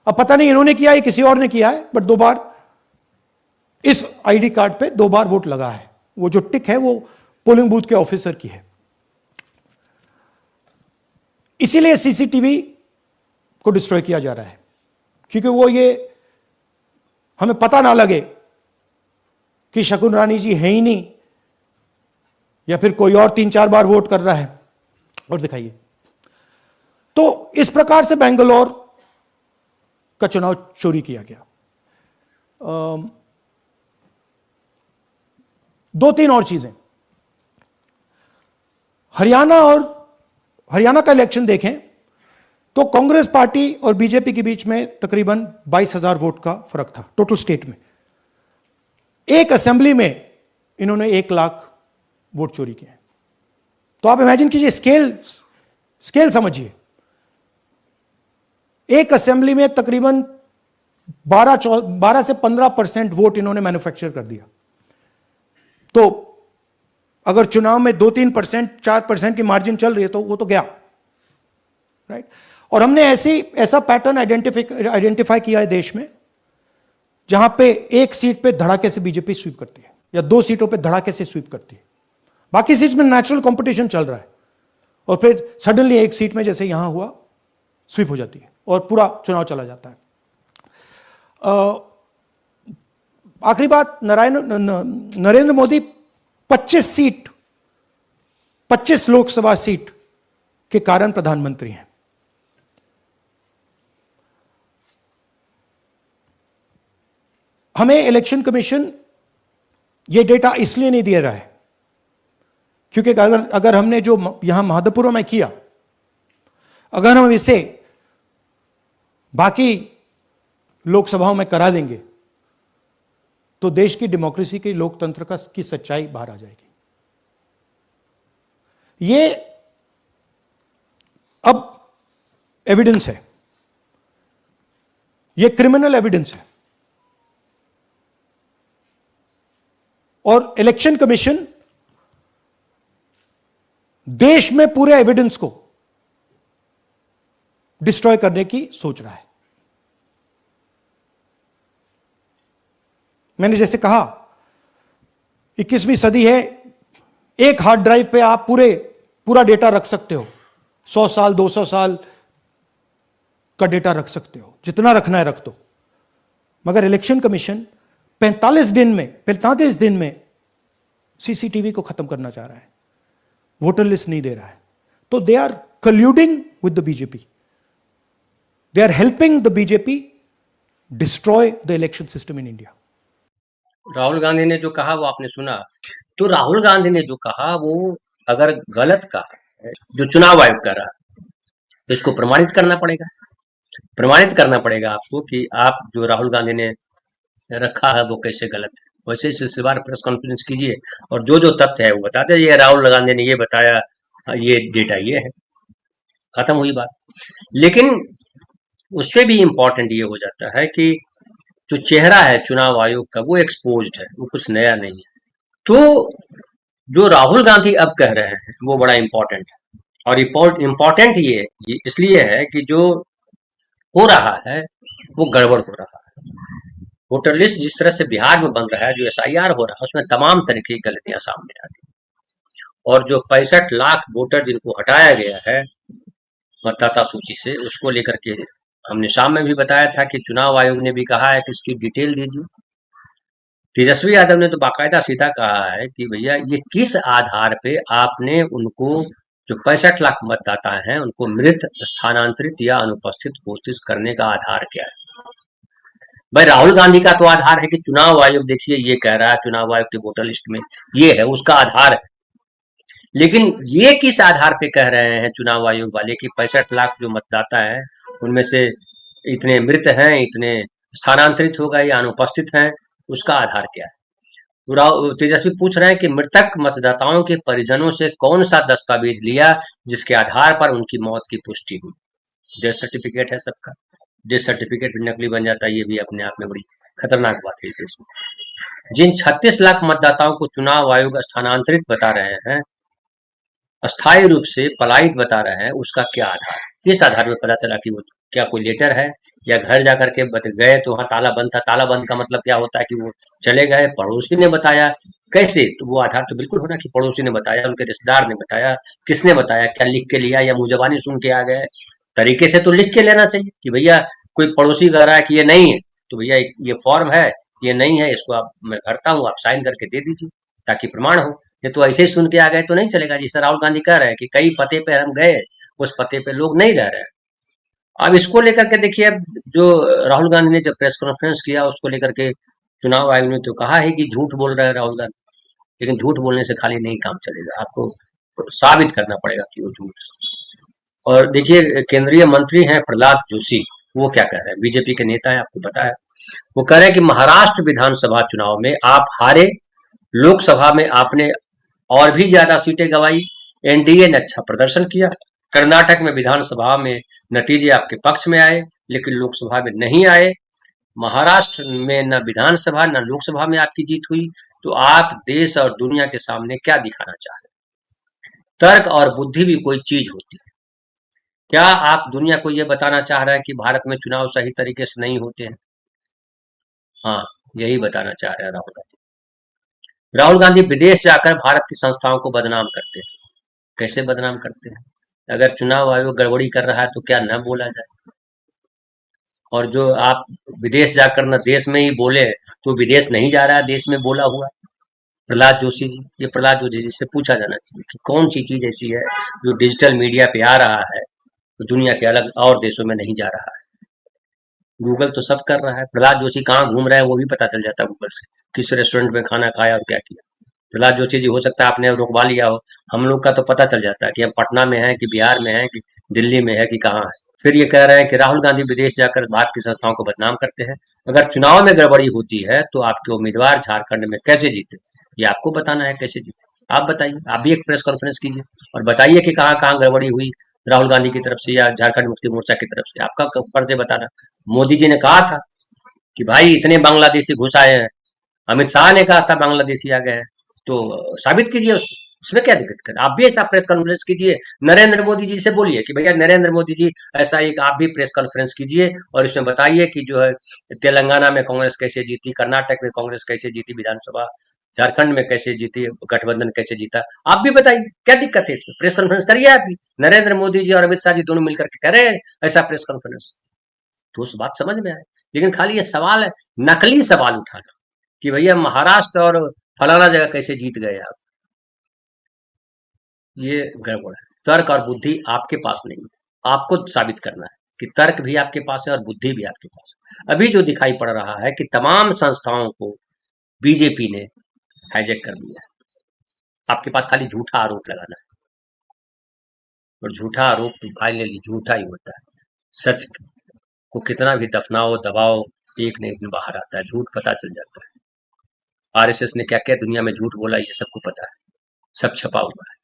अब पता नहीं इन्होंने किया है किसी और ने किया है, बट 2 बार इस आईडी कार्ड पे 2 बार वोट लगा है। वो जो टिक है वो पोलिंग बूथ के ऑफिसर की है। इसीलिए सीसीटीवी को डिस्ट्रॉय किया जा रहा है, क्योंकि वो ये हमें पता ना लगे कि शकुन रानी जी है ही नहीं, या फिर कोई और 3-4 बार वोट कर रहा है। और दिखाइए, तो इस प्रकार से बेंगलोर का चुनाव चोरी किया गया। 2-3 और चीजें, हरियाणा का इलेक्शन देखें तो कांग्रेस पार्टी और बीजेपी के बीच में तकरीबन 22,000 वोट का फर्क था टोटल स्टेट में। एक असेंबली में इन्होंने 1 लाख वोट चोरी किए। तो आप इमेजिन कीजिए, स्केल समझिए। एक असेंबली में तकरीबन 12 से 15% वोट इन्होंने मैन्युफैक्चर कर दिया। तो अगर चुनाव में 2-3%, 4% की मार्जिन चल रही है तो वो तो गया, राइट। और हमने ऐसा पैटर्न आइडेंटिफाई किया है देश में, जहां पे एक सीट पे धड़ाके से बीजेपी स्वीप करती है, या 2 सीटों पे धड़ाके से स्वीप करती है। बाकी सीट में नेचुरल कंपटीशन चल रहा है, और फिर सडनली एक सीट में जैसे यहां हुआ स्वीप हो जाती है और पूरा चुनाव चला जाता है। आखिरी बात, नरेंद्र मोदी 25 लोकसभा सीट के कारण प्रधानमंत्री हैं। हमें इलेक्शन कमीशन यह डेटा इसलिए नहीं दे रहा है क्योंकि अगर हमने जो यहां महादपुरम में किया, अगर हम इसे बाकी लोकसभाओं में करा देंगे तो देश की डेमोक्रेसी की, लोकतंत्र की सच्चाई बाहर आ जाएगी। ये अब एविडेंस है, ये क्रिमिनल एविडेंस है, और इलेक्शन कमीशन देश में पूरे एविडेंस को डिस्ट्रॉय करने की सोच रहा है। मैंने जैसे कहा, 21वीं सदी है, एक हार्ड ड्राइव पे आप पूरा डेटा रख सकते हो, 100 साल 200 साल का डेटा रख सकते हो, जितना रखना है रख दो। मगर इलेक्शन कमीशन 45 दिन में सीसीटीवी को खत्म करना चाह रहा है, वोटर लिस्ट नहीं दे रहा है। तो they are colluding with the BJP, they are helping the BJP destroy the election system in India. Rahul Gandhi ने जो कहा वो आपने सुना। तो राहुल गांधी ने जो कहा वो अगर गलत कहा है, जो चुनाव आयोग कर रहा है, तो इसको प्रमाणित करना पड़ेगा। प्रमाणित करना पड़ेगा आपको कि आप जो राहुल गांधी ने रखा है वो कैसे गलत है। वैसे ही सिलसिलेवार प्रेस कॉन्फ्रेंस कीजिए और जो जो तथ्य है वो बताते ये राहुल गांधी ने ये बताया, ये डेटा ये है, खत्म हुई बात। लेकिन उससे भी इम्पोर्टेंट ये हो जाता है कि जो चेहरा है चुनाव आयोग का वो एक्सपोज्ड है, वो कुछ नया नहीं है। तो जो राहुल गांधी अब कह रहे हैं वो बड़ा इम्पोर्टेंट है। और इम्पोर्टेंट ये इसलिए है कि जो हो रहा है वो गड़बड़ हो रहा है। वोटर लिस्ट जिस तरह से बिहार में बन रहा है, जो एसआईआर हो रहा है, उसमें तमाम तरह की गलतियां सामने आ रही हैं। और जो 65 लाख वोटर जिनको हटाया गया है मतदाता सूची से, उसको लेकर के हमने शाम में भी बताया था कि चुनाव आयोग ने भी कहा है कि इसकी डिटेल दीजिए। तेजस्वी यादव ने तो बाकायदा सीधा कहा है कि भैया ये किस आधार पे आपने उनको, जो 65 लाख मतदाता हैं, उनको मृत, स्थानांतरित या अनुपस्थित घोषित करने का आधार क्या है। भाई राहुल गांधी का तो आधार है कि चुनाव आयोग देखिए ये कह रहा है, चुनाव आयोग के वोटर लिस्ट में ये है, उसका आधार है। लेकिन ये किस आधार पे कह रहे हैं चुनाव आयोग वाले कि 65 लाख जो मतदाता है उनमें से इतने मृत हैं, इतने स्थानांतरित हो गए या अनुपस्थित हैं, उसका आधार क्या है। तेजस्वी पूछ रहे हैं कि मृतक मतदाताओं के परिजनों से कौन सा दस्तावेज लिया जिसके आधार पर उनकी मौत की पुष्टि हुई। डेथ सर्टिफिकेट है सबका, डेथ सर्टिफिकेट भी नकली बन जाता है, ये भी अपने आप में बड़ी खतरनाक बात है इसमें। जिन 36 लाख मतदाताओं को चुनाव आयोग स्थानांतरित बता रहे हैं, अस्थायी रूप से पलायित बता रहे हैं, उसका क्या आधार, किस आधार पर पता चला कि वो, क्या कोई लेटर है या घर जाकर के गए तो वहां ताला बंद था। ताला बंद का मतलब क्या होता है कि वो चले गए, पड़ोसी ने बताया, कैसे, तो वो आधार तो बिल्कुल होना कि पड़ोसी ने बताया, उनके रिश्तेदार ने बताया, किसने बताया, क्या लिख के लिया या मुंह जबानी सुन के आ गए। तरीके से तो लिख के लेना चाहिए कि भैया कोई पड़ोसी कह रहा है कि ये नहीं है, तो भैया ये फॉर्म है, ये नहीं है, इसको आप, मैं भरता हूँ, आप साइन करके दे दीजिए ताकि प्रमाण हो। ये तो ऐसे ही सुन के आ गए तो नहीं चलेगा। जिसे राहुल गांधी कह रहे हैं कि कई पते पे हम गए, उस पते पे लोग नहीं रह रहे हैं। अब इसको लेकर के देखिए, अब जो राहुल गांधी ने जब प्रेस कॉन्फ्रेंस किया उसको लेकर के चुनाव आयोग ने तो कहा है कि झूठ बोल रहे हैं राहुल गांधी। लेकिन झूठ बोलने से खाली नहीं काम चलेगा, आपको साबित करना पड़ेगा कि वो झूठ है। और देखिए केंद्रीय मंत्री हैं प्रहलाद जोशी, वो क्या कह रहे हैं, बीजेपी के नेता है, आपको पता है। वो कह रहे हैं कि महाराष्ट्र विधानसभा चुनाव में आप हारे, लोकसभा में आपने और भी ज्यादा सीटें गंवाई, एनडीए ने अच्छा प्रदर्शन किया, कर्नाटक में विधानसभा में नतीजे आपके पक्ष में आए लेकिन लोकसभा में नहीं आए, महाराष्ट्र में न विधानसभा न लोकसभा में आपकी जीत हुई, तो आप देश और दुनिया के सामने क्या दिखाना चाह रहे हैं। तर्क और बुद्धि भी कोई चीज होती है। क्या आप दुनिया को यह बताना चाह रहे हैं कि भारत में चुनाव सही तरीके से नहीं होते हैं। हाँ, यही बताना चाह रहे हैं राहुल गांधी। राहुल गांधी विदेश जाकर भारत की संस्थाओं को बदनाम करते हैं। कैसे बदनाम करते हैं, अगर चुनाव आयोग गड़बड़ी कर रहा है तो क्या न बोला जाए। और जो आप विदेश जाकर न देश में ही बोले, तो विदेश नहीं जा रहा है, देश में बोला हुआ प्रहलाद जोशी जी, ये प्रहलाद जोशी जी से पूछा जाना चाहिए कि कौन सी चीज ऐसी है जो डिजिटल मीडिया पे आ रहा है तो दुनिया के अलग और देशों में नहीं जा रहा है। गूगल तो सब कर रहा है, प्रहलाद जोशी कहाँ घूम रहे हैं वो भी पता चल जाता है गूगल से, किस रेस्टोरेंट में खाना खाया और क्या किया। प्रहलाद जोशी जी हो सकता है आपने रोकवा लिया हो, हम लोग का तो पता चल जाता है कि हम पटना में हैं कि बिहार में हैं कि दिल्ली में है कि कहाँ है। फिर ये कह रहे हैं कि राहुल गांधी विदेश जाकर भारत की संस्थाओं को बदनाम करते हैं। अगर चुनाव में गड़बड़ी होती है तो आपके उम्मीदवार झारखंड में कैसे जीते, ये आपको बताना है कैसे जीते। आप बताइए, आप भी एक प्रेस कॉन्फ्रेंस कीजिए और बताइए कि कहाँ कहाँ गड़बड़ी हुई राहुल गांधी की तरफ से या झारखंड मुक्ति मोर्चा की तरफ से, आपका फर्ज है बताना। मोदी जी ने कहा था कि भाई इतने बांग्लादेशी घुस आए हैं, अमित शाह ने कहा था बांग्लादेशी आ गए हैं, तो साबित कीजिए उसको, उसमें क्या दिक्कत है। आप भी ऐसा प्रेस कॉन्फ्रेंस कीजिए, नरेंद्र मोदी जी से बोलिए कि भैया नरेंद्र मोदी जी ऐसा एक आप भी प्रेस कॉन्फ्रेंस कीजिए और इसमें बताइए कि जो है तेलंगाना में कांग्रेस कैसे जीती, कर्नाटक में कांग्रेस कैसे जीती विधानसभा, झारखंड में कैसे जीती, गठबंधन कैसे जीता, आप भी बताइए, क्या दिक्कत है इसमें। प्रेस कॉन्फ्रेंस करिए आप भी, नरेंद्र मोदी जी और अमित शाह जी दोनों मिलकर के कह रहे हैं ऐसा प्रेस कॉन्फ्रेंस, तो उस बात समझ में आए। लेकिन खाली ये सवाल है, नकली सवाल उठाना कि भैया महाराष्ट्र और फलाना जगह कैसे जीत गए आप, ये गड़बड़ है। तर्क और बुद्धि आपके पास नहीं है, आपको साबित करना है कि तर्क भी आपके पास है और बुद्धि भी आपके पास है। अभी जो दिखाई पड़ रहा है कि तमाम संस्थाओं को बीजेपी ने हाईजैक कर दिया। आपके पास खाली झूठा आरोप लगाना है, और झूठा आरोप तो फाइनली झूठा ही होता है। सच को कितना भी दफनाओ दबाओ, एक न एक दिन बाहर आता है, झूठ पता चल जाता है। आरएसएस ने क्या क्या दुनिया में झूठ बोला ये सबको पता है, सब छपा हुआ है।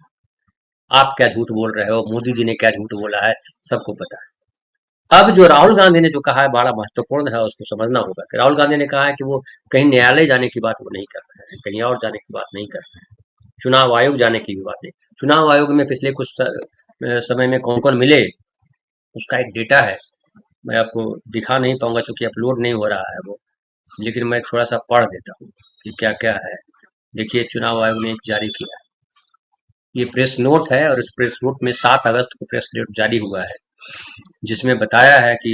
आप क्या झूठ बोल रहे हो, मोदी जी ने क्या झूठ बोला है, सबको पता है। अब जो राहुल गांधी ने जो कहा है बड़ा महत्वपूर्ण है, उसको समझना होगा कि राहुल गांधी ने कहा है कि वो कहीं न्यायालय जाने की बात वो नहीं कर रहे हैं, कहीं और जाने की बात नहीं कर रहे हैं, चुनाव आयोग जाने की भी बात नहीं। चुनाव आयोग में पिछले कुछ समय में कौन कौन मिले, उसका एक डेटा है, मैं आपको दिखा नहीं पाऊंगा क्योंकि अपलोड नहीं हो रहा है वो, लेकिन मैं थोड़ा सा पढ़ देता हूँ कि क्या क्या है। देखिए, चुनाव आयोग ने एक जारी किया, ये प्रेस नोट है, और इस प्रेस नोट में 7 अगस्त को प्रेस नोट जारी हुआ है, जिसमें बताया है कि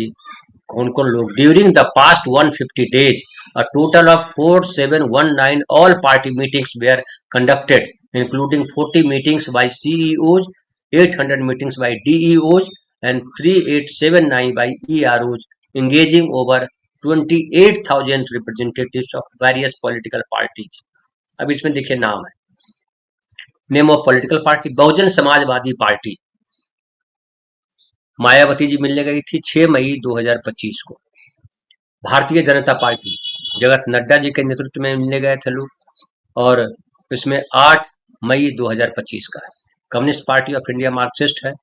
कौन कौन लोग during the past 150 days a total of 4719 all party meetings were conducted, including 40 meetings by CEOs, 800 meetings by DEOs and 3879 by EROs, engaging over 28,000 representatives of various political parties। अब इसमें देखिए नाम है, name of political party Bahujan Samajwadi party, Mayawati ji मिलने गई थी 6 मई 2025 को। Bharatiya Janata party जगत नड्डा जी के नेतृत्व में मिलने गए थे लोग, और इसमें 8 मई 2025 का है। Communist party of India Marxist है,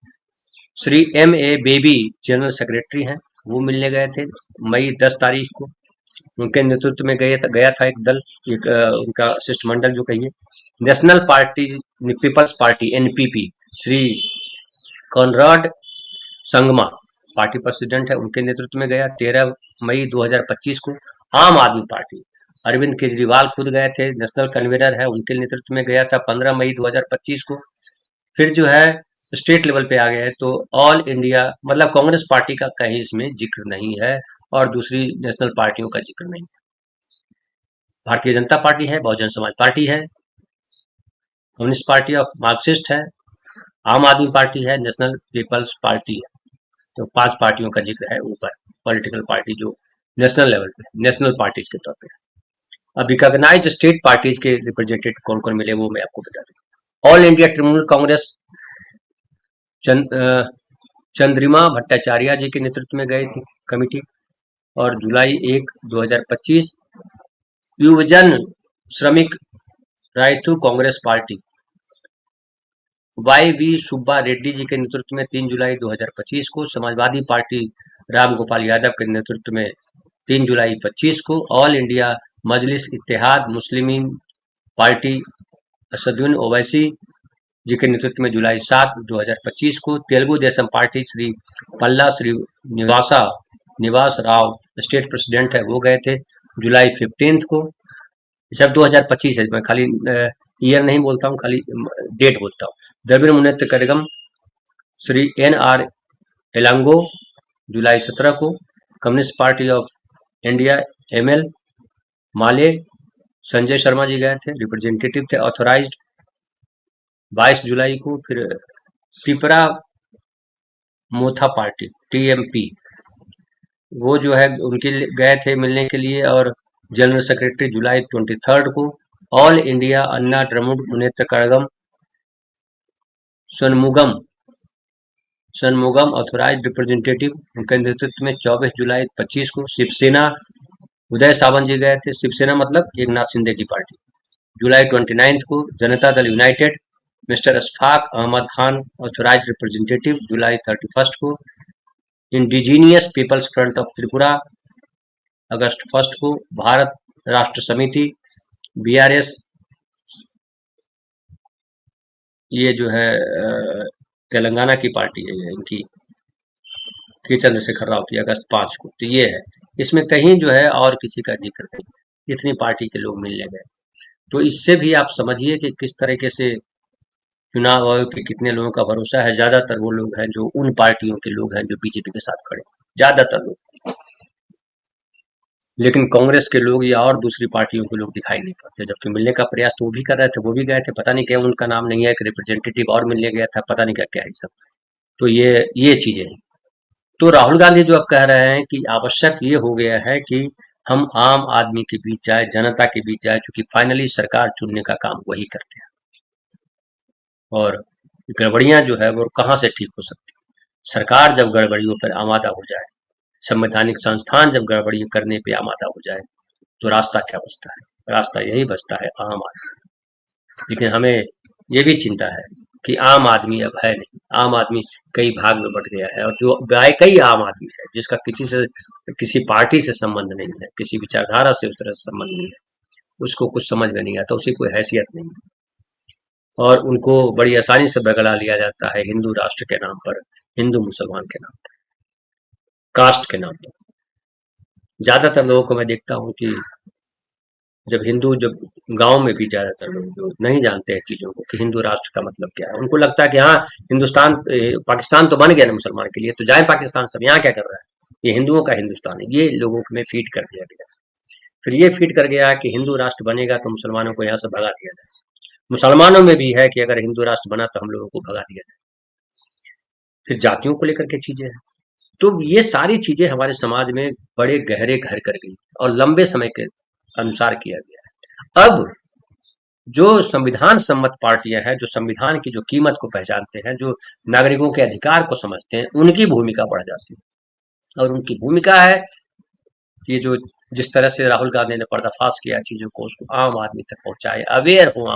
Shri MA Baby general secretary हैं, वो मिलने गए थे मई 10 तारीख को। उनके नेतृत्व में गया था एक दल, एक उनका शिष्टमंडल जो कहिए। नेशनल पार्टी पीपल्स पार्टी NPP Shri Conrad Sangma party president है, उनके नेतृत्व में गया 13 मई 2025 को। आम आदमी पार्टी अरविंद केजरीवाल खुद गए थे, नेशनल कन्वीनर है, उनके नेतृत्व में गया था 15 मई 2025 को। फिर जो है स्टेट लेवल पे आ गए तो ऑल इंडिया, मतलब कांग्रेस पार्टी का कहीं इसमें जिक्र नहीं है और दूसरी नेशनल पार्टियों का जिक्र नहीं है। भारतीय जनता पार्टी है, बहुजन समाज पार्टी है, कम्युनिस्ट पार्टी ऑफ मार्क्सिस्ट है, आम आदमी पार्टी है, नेशनल पीपल्स पार्टी है। तो 5 पार्टियों का जिक्र है ऊपर, पॉलिटिकल पार्टी जो नेशनल लेवल पे, नेशनल पार्टीज के तौर पे। अब रिकॉग्नाइज स्टेट पार्टीज के रिप्रेजेंटेटिव कौन कौन मिले वो मैं आपको बता दूं। ऑल इंडिया तृणमूल कांग्रेस चंद्रिमा भट्टाचार्य जी के नेतृत्व में गई थी कमिटी, और जुलाई 1 2025 युवजन श्रमिक रायतू कांग्रेस पार्टी YV सुब्बा रेड्डी जी के नेतृत्व में 3 जुलाई 2025 को। समाजवादी पार्टी राम गोपाल यादव के नेतृत्व में 3 जुलाई 25 को। ऑल इंडिया मजलिस इत्तेहाद मुस्लिमीन पार्टी असदुद्दीन ओवैसी जी के नेतृत्व में जुलाई 7 2025 को। तेलुगु देशम पार्टी श्री पल्ला श्री निवास राव स्टेट प्रेसिडेंट है, वो गए थे जुलाई 15 को। सब 2025 है, मैं खाली ईयर नहीं बोलता हूँ, खाली डेट बोलता हूँ। द्रविड़ मुनेत्र कड़गम श्री NR एलांगो जुलाई 17 को। Communist party of India ML माले संजय शर्मा जी गए थे, रिप्रेजेंटेटिव थे, ऑथोराइज्ड 22 जुलाई को। फिर त्रिपुरा मोथा पार्टी TMP, वो जो है उनके गए थे मिलने के लिए, और जनरल सेक्रेटरी जुलाई 23 को। ऑल इंडिया अन्ना द्रमुड़ मुनेत्र कड़गम सनमुगम ऑथोराइज्ड रिप्रेजेंटेटिव, उनके नेतृत्व में 24 जुलाई 25 को। शिवसेना उदय सावंत जी गए थे, शिवसेना मतलब एकनाथ शिंदे की पार्टी, जुलाई 29 को। Janata Dal united mister Ashfaq Ahmed Khan authorised representative, जुलाई 31 को। Indigenous peoples front of Tripura अगस्त 1 को। भारत राष्ट्र समिति BRS, ये जो है तेलंगाना की पार्टी है, इनकी के चंद्रशेखर राव की, अगस्त 5 को। तो ये है, इसमें कहीं जो है और किसी का जिक्र नहीं, इतनी पार्टी के लोग मिलने गए। तो इससे भी आप समझिए कि किस तरीके से चुनाव आयोग पे कितने लोगों का भरोसा है। ज्यादातर वो लोग हैं जो उन पार्टियों के लोग हैं जो बीजेपी के साथ खड़े, ज्यादातर लोग। लेकिन कांग्रेस के लोग या और दूसरी पार्टियों के लोग दिखाई नहीं पड़ते, जबकि मिलने का प्रयास तो वो भी कर रहे थे, वो भी गए थे, पता नहीं क्या उनका नाम नहीं है, एक रिप्रेजेंटेटिव और मिलने गया था, पता नहीं क्या क्या है सब। तो ये चीजें हैं। तो राहुल गांधी जो अब कह रहे हैं कि आवश्यक ये हो गया है कि हम आम आदमी के बीच जाए, जनता के बीच जाए, क्योंकि फाइनली सरकार चुनने का काम वही करते हैं। और गड़बड़ियां जो है वो कहाँ से ठीक हो सकती है? सरकार जब गड़बड़ियों पर आमादा हो जाए, संवैधानिक संस्थान जब गड़बड़ी करने पे आमादा हो जाए, तो रास्ता क्या बचता है? रास्ता यही बचता है, आम आदमी। लेकिन हमें ये भी चिंता है कि आम आदमी अब है नहीं, आम आदमी कई भाग में बट गया है, और जो कई आम आदमी है जिसका किसी पार्टी से संबंध नहीं है, किसी विचारधारा से उस तरह से संबंध नहीं है, उसको कुछ समझ में नहीं आता, उसकी कोई हैसियत नहीं है, और उनको बड़ी आसानी से बगला लिया जाता है हिंदू राष्ट्र के नाम पर, हिंदू मुसलमान के नाम पर, कास्ट के नाम पर। ज्यादातर लोगों को मैं देखता हूँ कि जब गांव में भी ज्यादातर लोग जो नहीं जानते हैं चीजों को कि हिंदू राष्ट्र का मतलब क्या है, उनको लगता है कि हाँ, हिंदुस्तान पाकिस्तान तो बन गया ना मुसलमान के लिए, तो जाए पाकिस्तान, सब यहाँ क्या कर रहा है, ये हिंदुओं का हिंदुस्तान है। ये लोगों में फीड कर दिया गया। फिर ये फीड कर गया कि हिंदू राष्ट्र बनेगा तो मुसलमानों को यहाँ से भगा दिया जाए। मुसलमानों में भी है कि अगर हिंदू राष्ट्र बना तो हम लोगों को भगा दिया जाए। फिर जातियों को लेकर के चीजें हैं। तो ये सारी चीजें हमारे समाज में बड़े गहरे घर कर गई और लंबे समय के अनुसार किया गया है। अब जो संविधान सम्मत पार्टियां हैं, जो संविधान की जो कीमत को पहचानते हैं, जो नागरिकों के अधिकार को समझते हैं, उनकी भूमिका बढ़ जाती है। और उनकी भूमिका है कि जो जिस तरह से राहुल गांधी ने पर्दाफाश किया चीजों को, उसको आम आदमी तक पहुंचाए, अवेयर हो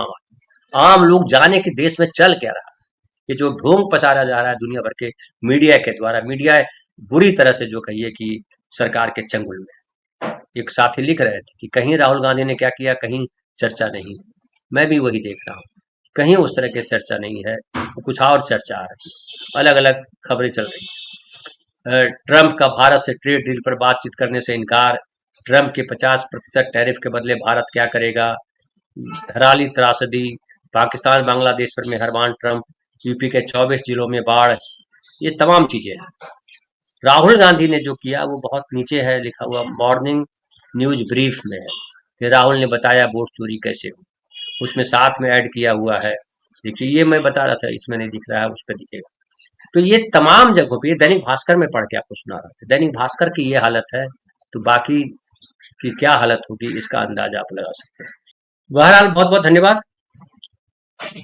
आम लोग जाने कि देश में चल क्या रहा है। ये जो ढोंग पसारा जा रहा है दुनिया भर के मीडिया के द्वारा, मीडिया बुरी तरह से जो कहिए कि सरकार के चंगुल में। एक साथी लिख रहे थे कि कहीं राहुल गांधी ने क्या किया, कहीं चर्चा नहीं। मैं भी वही देख रहा हूँ, कहीं उस तरह की चर्चा नहीं है, कुछ और चर्चा आ रही है, अलग अलग खबरें चल रही है। ट्रंप का भारत से ट्रेड डील पर बातचीत करने से इनकार, ट्रंप के 50% टैरिफ के बदले भारत क्या करेगा, धराली त्रासदी, पाकिस्तान बांग्लादेश पर मेहरबान ट्रंप, यूपी के 24 जिलों में बाढ़, ये तमाम चीजें हैं। राहुल गांधी ने जो किया वो बहुत नीचे है लिखा हुआ, मॉर्निंग न्यूज ब्रीफ में है कि राहुल ने बताया वोट चोरी कैसे हो, उसमें साथ में ऐड किया हुआ है। देखिए, ये मैं बता रहा था, इसमें नहीं दिख रहा है, उस पर दिखेगा। तो ये तमाम जगहों पे, ये दैनिक भास्कर में पढ़ के आपको सुना रहा था, दैनिक भास्कर की ये हालत है, तो बाकी की क्या हालत होगी इसका अंदाजा आप लगा सकते हैं। बहरहाल बहुत बहुत धन्यवाद,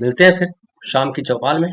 मिलते हैं फिर शाम की चौपाल में।